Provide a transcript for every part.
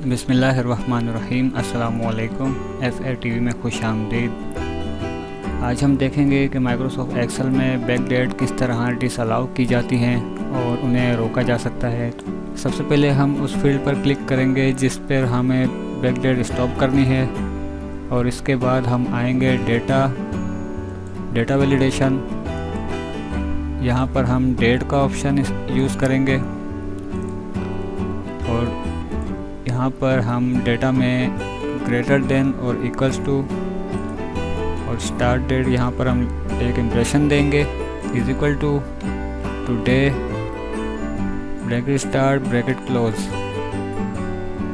बिस्मिल्लाहिर्रहमानिर्रहीम। अस्सलामुअलैकुम। FA TV में खुश आमदीद। आज हम देखेंगे कि माइक्रोसॉफ्ट एक्सेल में बैकडेट किस तरह डिसअलाउ की जाती हैं और उन्हें रोका जा सकता है। सबसे पहले हम उस फील्ड पर क्लिक करेंगे जिस पर हमें बैकडेट स्टॉप करनी है और इसके बाद हम आएंगे डेटा वैलिडेशन। यहाँ पर हम डेट का ऑप्शन यूज़ करेंगे और यहाँ पर हम डेटा में ग्रेटर देन और इक्वल्स टू और स्टार्ट डेट यहाँ पर हम एक इम्प्रेशन देंगे is equal to today bracket start bracket close.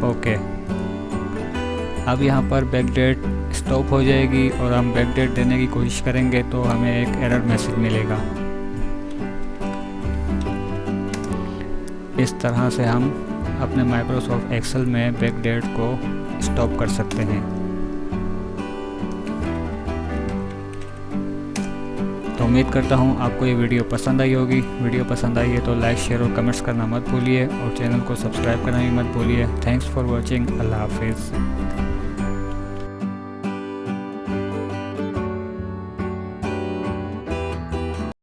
Okay, अब यहाँ पर बैक डेट स्टॉप हो जाएगी और हम बैक डेट देने की कोशिश करेंगे तो हमें एक एरर मैसेज मिलेगा। इस तरह से हम अपने माइक्रोसॉफ्ट एक्सेल में बैक डेट को स्टॉप कर सकते हैं। तो उम्मीद करता हूँ आपको ये वीडियो पसंद आई होगी। वीडियो पसंद आई है तो लाइक शेयर और कमेंट्स करना मत भूलिए और चैनल को सब्सक्राइब करना भी मत भूलिए। Thanks for watching. अल्लाह हाफिज़।